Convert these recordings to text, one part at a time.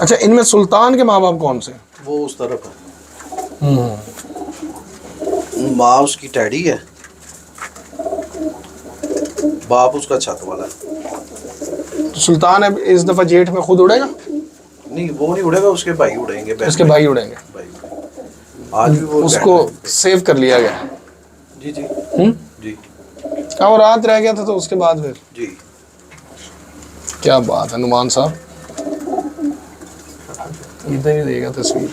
अच्छा, इनमें सुल्तान के माँ बाप कौन से? वो उस तरफ है। माँ उसकी टैडी है, बाप उसका छत वाला है। तो सुल्तान है इस दफा जेठ में खुद उड़ेगा? नहीं, वो नहीं उड़ेगा, उसके भाई उड़ेंगे। उसके भाई उड़ेंगे। आज भी वो उसको सेव कर लिया गया। जी जी जी। क्या वो रात रह गया था तो उसके बाद फिर जी। क्या बात है नुमान साहब, इधर ही देगा तस्वीर।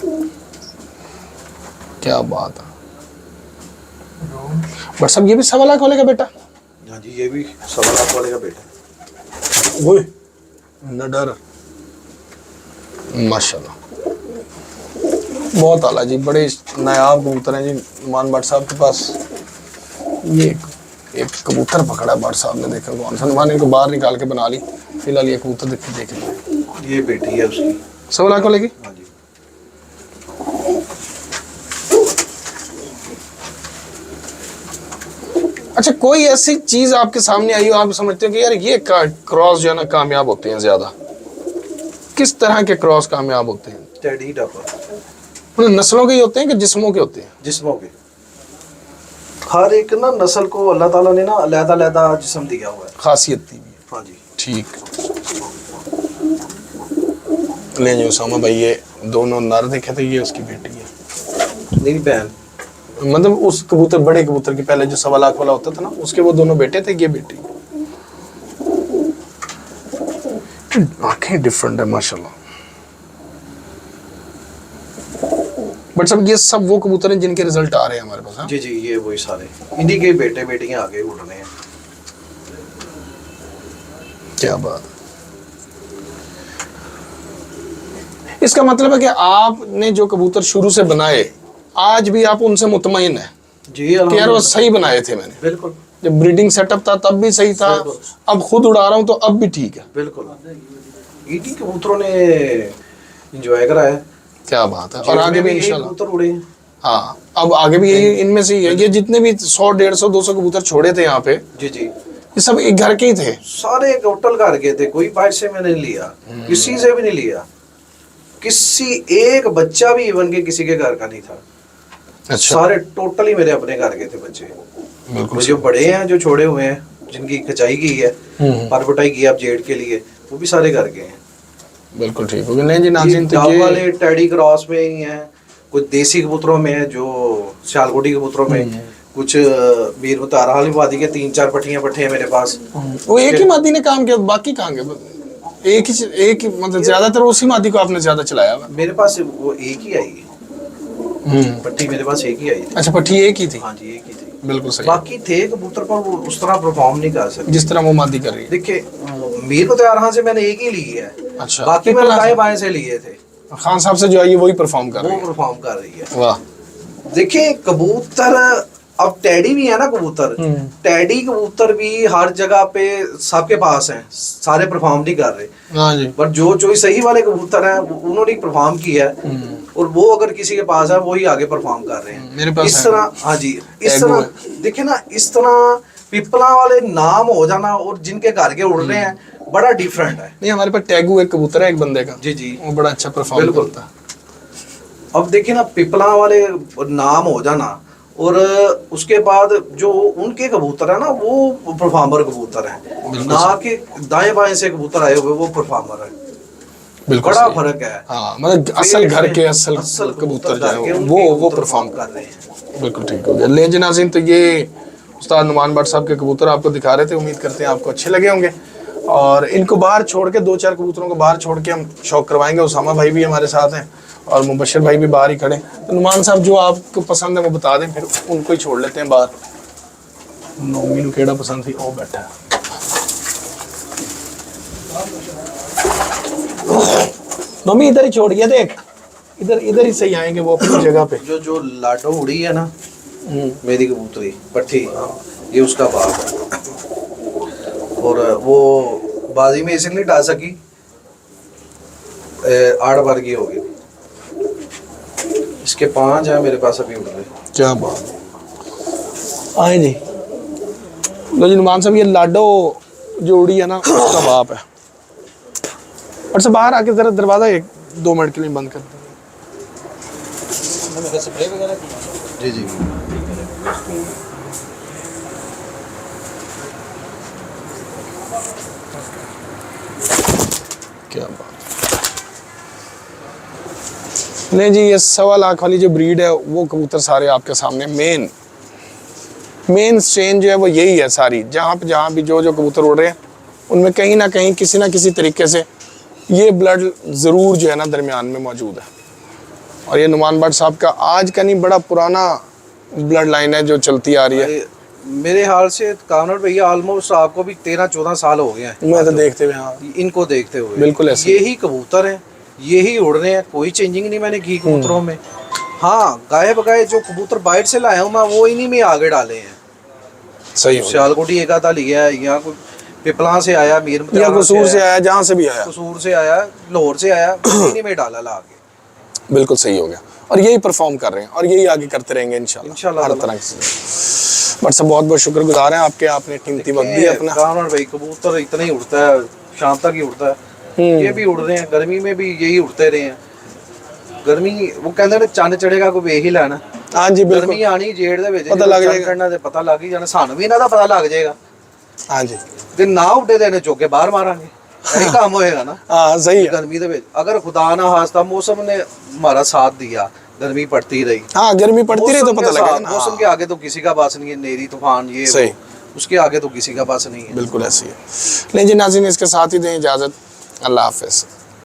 क्या बात है। बट सब ये भी 1.25 लाख वाले का बेटा? हाँ जी, ये भी 1.25 लाख वाले का बेटा। वो न डर, माशाल्लाह बहुत आला जी, बड़े नायाब कबूतर हैं जी नुमान भट्ट साहब के पास। ये एक कबूतर पकड़ा है भट्ट साहब ने, देखा कौन सा, नुमान इनको बाहर निकाल के बना ली। फिलहाल ये कबूतर देख लें। ये बेटी है उसकी 1.25 लाख वाले की। हाँ जी। अच्छा, कोई ऐसी चीज आपके सामने आई हो आप समझते हो कि यार ये क्रॉस जो है ना कामयाब होते हैं ज्यादा? किस तरह के क्रॉस कामयाब होते हैं? Teddy double. मतलब नस्लों के ही होते हैं कि जिस्मों के होते हैं? जिस्मों के। हर एक ना नस्ल को अल्लाह ताला ने ना अलग-अलग जिस्म दिया हुआ है, खासियत दी हुई है। हाँ जी। ठीक। ले जो उसामा भाई, ये दोनों नर देखे थे, ये उसकी बेटी है। नहीं, बहन। मतलब उस कबूतर, बड़े कबूतर के पहले जो 1.25 लाख वाला होता था ना, उसके वो दोनों बेटे थे, ये बेटी। आंखें डिफरेंट है माशाल्लाह। बट सब ये सब वो कबूतर हैं जिनके रिजल्ट आ रहे हैं हमारे पास। हाँ जी जी, ये वही सारे इन्हीं के बेटे बेटियां आगे उड़ रहे हैं। क्या बात। इसका मतलब है कि आपने जो कबूतर शुरू से बनाए, आज भी आप उनसे मुतमईन है जी? कि यार वो सही बनाए थे मैंने। बिल्कुल। जब ब्रीडिंग सेटअप था तब भी सही था, अब खुद उड़ा रहा हूँ तो अब भी ठीक है। बिल्कुल। ईटी कबूतरों ने एंजॉय करा है। क्या बात है। और आगे भी इंशाल्लाह कबूतर उड़े हैं। हाँ, अब आगे भी यही इनमें से ही है। ये जितने भी 100, 150, 200 कबूतर छोड़े थे यहाँ पे, जी जी, ये सब एक घर के ही थे। सारे टोटल घर के थे, कोई बाहर से मैंने नहीं लिया, किसी से भी नहीं लिया। किसी एक बच्चा भी इवन के किसी के घर का नहीं था। अच्छा। सारे टोटली मेरे अपने घर के थे बच्चे। बिल्कुल। जो बड़े हैं, जो छोड़े हुए हैं, जिनकी खचाई की है, परवटाई की है अब जेड के लिए, वो भी सारे घर के हैं। बिल्कुल ठीक हो गया। नहीं जी नाज़रीन, तो ये वाले टैडी क्रॉस में ही हैं, कुछ देसी कबूतरों में है, जो सियालकोटी कबूतरों में, कुछ मीर मुतारा वाली वादी के 3-4 पट्टियां पट्टे हैं मेरे पास। वो एक ही मादी ने काम किया, बाकी कहाँ गए? एक ही मतलब ज्यादातर उसी मादी को आपने ज्यादा चलाया? मेरे पास वो एक ही आई है, पट्टी मेरे पास एक ही आई थी। अच्छा, पट्टी एक ही थी? हाँ जी, एक ही थी। बिल्कुल सही। बाकी थे कबूतर पर वो उस तरह परफॉर्म नहीं कर सकते जिस तरह वो मादी कर रही है। देखिए, मीर मुतारा से मैंने एक ही ली है। अच्छा। बाकी मैंने दाएं बाएं से लिए थे। खान साहब से जो आई है वही परफॉर्म कर रही है। वो परफॉर्म कर रही है। वाह। देखिए कबूतर, अब टैडी भी है ना कबूतर, टैडी कबूतर भी हर जगह पे सबके पास हैं, सारे परफॉर्म नहीं कर रहे। हाँ जी। पर जो सही वाले कबूतर हैं उन्होंने परफॉर्म किया है, और वो अगर किसी के पास है वही आगे परफॉर्म कर रहे हैं। मेरे पास इस तरह, हाँ जी, इस तरह देखिए ना, इस तरह पिपला वाले नाम हो जाना और जिनके घर के उड़ रहे हैं, बड़ा डिफरेंट है। नहीं, हमारे पास टैगू एक कबूतर है एक बंदे का। जी जी, वो बड़ा अच्छा परफॉर्म करता है। अब देखिए ना, पिपला वाले नाम हो जाना, और उसके बाद जो उनके कबूतर है ना, वो परफॉर्मर कबूतर है, ना कि दाएं बाएं से कबूतर आए हुए वो परफॉर्मर है। बड़ा फर्क है। हाँ, मतलब असल घर के असल कबूतर जो है वो परफॉर्म कर रहे हैं। बिल्कुल ठीक हो गया। ले जी नाज़रीन, तो ये उस्ताद नुमान भट्ट साहब के कबूतर आपको दिखा रहे थे। उम्मीद करते हैं आपको अच्छे लगे होंगे। और इनको बाहर छोड़ के 2-4 कबूतरों को बाहर छोड़ के हम शौक करवाएंगे। उसामा भाई भी हमारे साथ हैं और मुबशर भाई भी बाहर ही खड़े। तो नुमान साहब जो आपको पसंद है वो बता दें, फिर उनको ही छोड़ लेते हैं बाहर। नोमी को केड़ा पसंद थी, वो बैठा है। नोमी इधर ही छोड़ गया, देख इधर ही सही आएंगे वो अपनी जगह पे। जो लाडो उड़ी है ना, मेरी कबूतरी पट्टी, ये उसका बाप है। और वो बाजी में इसलिए डाल सकी, 8 बार की होगी। इसके 5 है मेरे पास अभी उड़ रहे। क्या बात आए जी। लो जी नुमान साहब, ये लाडो जो उड़ी है ना उसका बाप है। और से बाहर आके जरा दरवाजा एक 2 मिनट के लिए बंद कर दें। जी जी। क्या बात। नहीं जी, ये 1.25 लाख वाली जो ब्रीड है वो कबूतर सारे आपके सामने मेन स्ट्रेन जो है वो यही है सारी। जहाँ भी जो कबूतर उड़ रहे हैं उनमें कहीं ना कहीं किसी ना किसी तरीके से ये ब्लड ज़रूर जो है ना दरमियान में मौजूद है। और ये नुमान भट्ट साहब का आज का नहीं, बड़ा पुराना ब्लड लाइन है जो चलती आ रही है। मेरे हाल से कामरान भैया ऑलमोस्ट आपको भी 13-14 साल हो गए हैं मैं तो देखते हुए, हाँ इनको देखते हुए। बिल्कुल ऐसे यही कबूतर हैं, यही उड़ रहे हैं, कोई चेंजिंग नहीं मैंने की कबूतरों में। हाँ, गाये बगाए जो कबूतर बाहर से लाया हूँ मैं वो इन्हीं में आगे डाले हैं। सही हो गया। सियालकोटी एक आधा लिया है, यहाँ कोई पिपला से आया, मीर या कसूर से आया, जहाँ से भी आया, कसूर से आया, लाहौर से आया, इन्हीं में डाला ला के। बिल्कुल सही हो गया। और यही परफॉर्म कर रहे हैं और यही आगे करते रहेंगे इंशाल्लाह हर तरह से। बट सब बहुत बहुत शुक्रगुजार हैं आपके, आपने कीमती वक्त दिया अपना। कामरान भाई कबूतर इतना ही उड़ता है, शाम तक ही उड़ता है। ये भी उड़ रहे हैं, गर्मी में भी यही उड़ते रहे हैं। गर्मी वो कहते हैं चंद चढ़ेगा कोई ਵੇਖ ही ਲੈਣਾ। हाँ जी बिल्कुल, गर्मी आनी जेड़ ਦੇ ਵਿੱਚ पता लग जाएगा, ਚੜਨਾ ਤੇ ਪਤਾ ਲੱਗ ਹੀ ਜਾਣਾ, ਸਾਨੂੰ ਵੀ ਇਹਨਾਂ ਦਾ ਪਤਾ ਲੱਗ ਜਾਏਗਾ। हाँ जी, ਤੇ ਨਾ ਉੱਡੇ ਦੇ ਨੇ ਚੁੱਕ ਕੇ ਬਾਹਰ ਮਾਰਾਂਗੇ, यही काम होएगा ना। हाँ सही है। गर्मी दे ਵਿੱਚ अगर खुदा ना खास्ता मौसम ने हमारा साथ दिया, गर्मी पड़ती रही, हाँ गर्मी पड़ती रही तो पता लगेगा ना। मौसम के आगे तो किसी का बस नहीं है, नेरी तूफान ये सही, उसके आगे तो किसी का बस नहीं है। बिल्कुल ऐसी है। नहीं जी नाज़रीन, इसके साथ ही दें इजाज़त, अल्लाह हाफ़िज़।